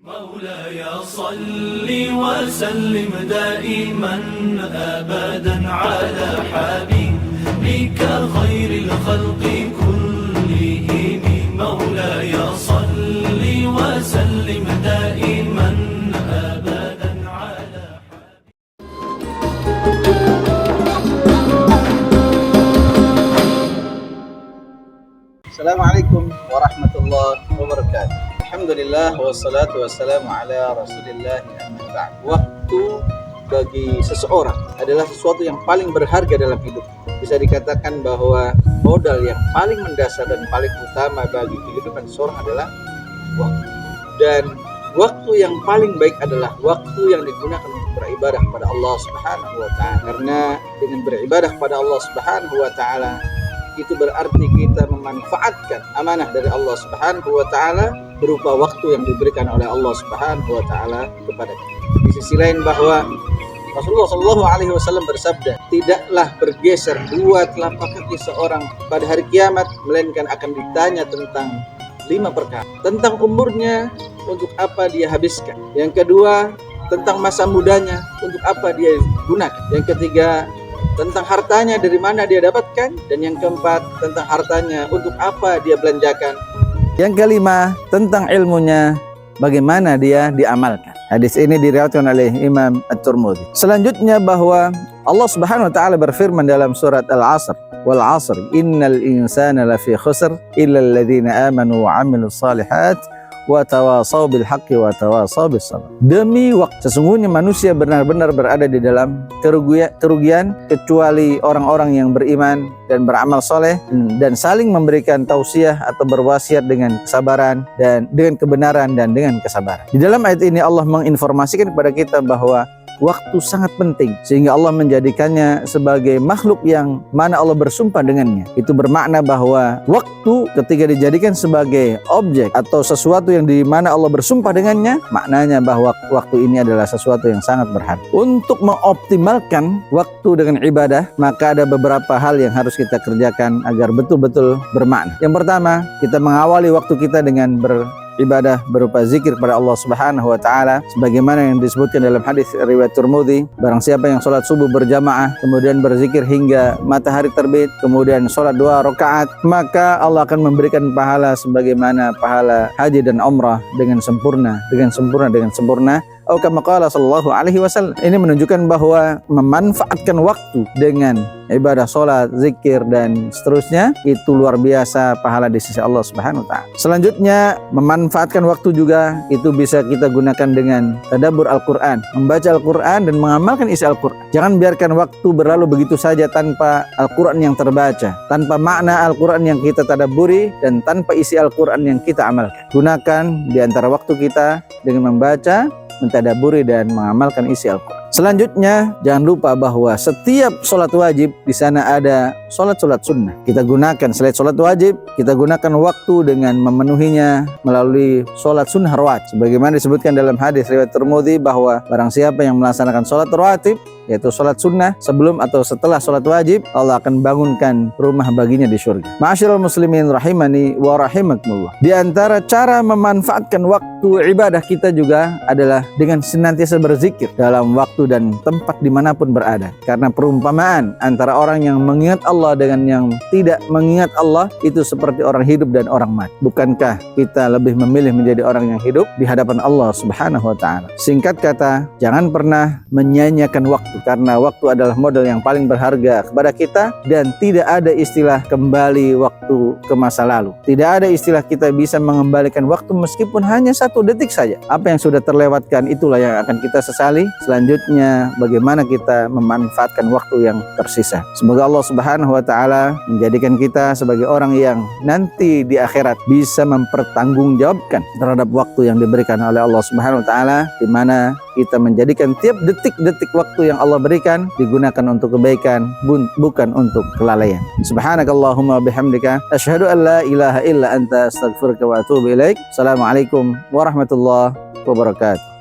مولاي صل وسلم دائما أبدا على حبيبك خير الخلق كلهم مولاي صل وسلم دائما أبدا على Assalamualaikum warahmatullahi wabarakatuh. Alhamdulillah wassalatu wassalamu ala rasulillah amma ba'd. Waktu bagi seseorang adalah sesuatu yang paling berharga dalam hidup. Bisa dikatakan bahwa modal yang paling mendasar dan paling utama bagi kehidupan seseorang adalah waktu. Dan waktu yang paling baik adalah waktu yang digunakan untuk beribadah kepada Allah Subhanahu wa taala. Karena dengan beribadah kepada Allah Subhanahu wa taala itu berarti kita memanfaatkan amanah dari Allah Subhanahu wa taala berupa waktu yang diberikan oleh Allah Subhanahu wa taala kepada kita. Di sisi lain bahwa Rasulullah Shallallahu alaihi wasallam bersabda, tidaklah bergeser dua telapak kaki seorang pada hari kiamat melainkan akan ditanya tentang 5 perkara. Tentang umurnya, untuk apa dia habiskan. Yang kedua, tentang masa mudanya, untuk apa dia gunakan. Yang ketiga, tentang hartanya dari mana dia dapatkan, dan yang keempat tentang hartanya untuk apa dia belanjakan. Yang kelima tentang ilmunya, bagaimana dia diamalkan. Hadis ini diriwayatkan oleh Imam At-Tirmidzi. Selanjutnya bahwa Allah Subhanahu wa taala berfirman dalam surat Al-'Asr, wal 'asr innal insana lafi khusr illa alladziina aamanu wa 'amilus shalihat wa tawasaw bil haqqi wa tawasaw bis sabr. Demi waktu, sesungguhnya manusia benar-benar berada di dalam kerugian kecuali orang-orang yang beriman dan beramal soleh dan saling memberikan tausiah atau berwasiat dengan kesabaran dan dengan kebenaran dan dengan kesabaran. Di dalam ayat ini Allah menginformasikan kepada kita bahwa waktu sangat penting, sehingga Allah menjadikannya sebagai makhluk yang mana Allah bersumpah dengannya. Itu bermakna bahwa waktu ketika dijadikan sebagai objek atau sesuatu yang di mana Allah bersumpah dengannya, maknanya bahwa waktu ini adalah sesuatu yang sangat berharga. Untuk mengoptimalkan waktu dengan ibadah, maka ada beberapa hal yang harus kita kerjakan agar betul-betul bermakna. Yang pertama, kita mengawali waktu kita dengan ibadah berupa zikir kepada Allah Subhanahu wa taala sebagaimana yang disebutkan dalam hadis riwayat Tirmidzi, barang siapa yang salat subuh berjamaah kemudian berzikir hingga matahari terbit kemudian salat 2 rakaat, maka Allah akan memberikan pahala sebagaimana pahala haji dan umrah dengan sempurna. Atau kama qala sallallahu alaihi wasallam. Ini menunjukkan bahwa memanfaatkan waktu dengan ibadah salat, zikir dan seterusnya itu luar biasa pahala di sisi Allah Subhanahu wa taala. Selanjutnya, memanfaatkan waktu juga itu bisa kita gunakan dengan tadabbur Al-Qur'an, membaca Al-Qur'an dan mengamalkan isi Al-Qur'an. Jangan biarkan waktu berlalu begitu saja tanpa Al-Qur'an yang terbaca, tanpa makna Al-Qur'an yang kita tadabburi dan tanpa isi Al-Qur'an yang kita amalkan. Gunakan di antara waktu kita dengan membaca, mentadabburi dan mengamalkan isi Al-Quran. Selanjutnya, jangan lupa bahwa setiap sholat wajib di sana ada sholat sunnah. Kita gunakan selain sholat wajib, kita gunakan waktu dengan memenuhinya melalui sholat sunnah rawatib. Sebagaimana disebutkan dalam hadis riwayat Tirmidzi bahwa barang siapa yang melaksanakan sholat rawatib, yaitu sholat sunnah sebelum atau setelah sholat wajib, Allah akan bangunkan rumah baginya di surga. Ma'asyiral muslimin rahimani wa rahimakumullah. Di antara cara memanfaatkan waktu ibadah kita juga adalah dengan senantiasa berzikir dalam waktu dan tempat dimanapun berada. Karena perumpamaan antara orang yang mengingat Allah dengan yang tidak mengingat Allah itu seperti orang hidup dan orang mati. Bukankah kita lebih memilih menjadi orang yang hidup di hadapan Allah Subhanahu wa taala? Singkat kata, jangan pernah menyia-nyiakan waktu, karena waktu adalah modal yang paling berharga kepada kita dan tidak ada istilah kembali waktu ke masa lalu. Tidak ada istilah kita bisa mengembalikan waktu meskipun hanya 1 detik saja. Apa yang sudah terlewatkan itulah yang akan kita sesali. Selanjutnya, bagaimana kita memanfaatkan waktu yang tersisa. Semoga Allah Subhanahu wa taala menjadikan kita sebagai orang yang nanti di akhirat bisa mempertanggungjawabkan terhadap waktu yang diberikan oleh Allah Subhanahu wa taala, di mana kita menjadikan tiap detik-detik waktu yang Allah berikan digunakan untuk kebaikan, bukan untuk kelalaian. Subhanakallahumma bihamdika asyhadu an la ilaha illa anta astaghfiruka wa atubu ilaik. Assalamualaikum warahmatullahi wabarakatuh.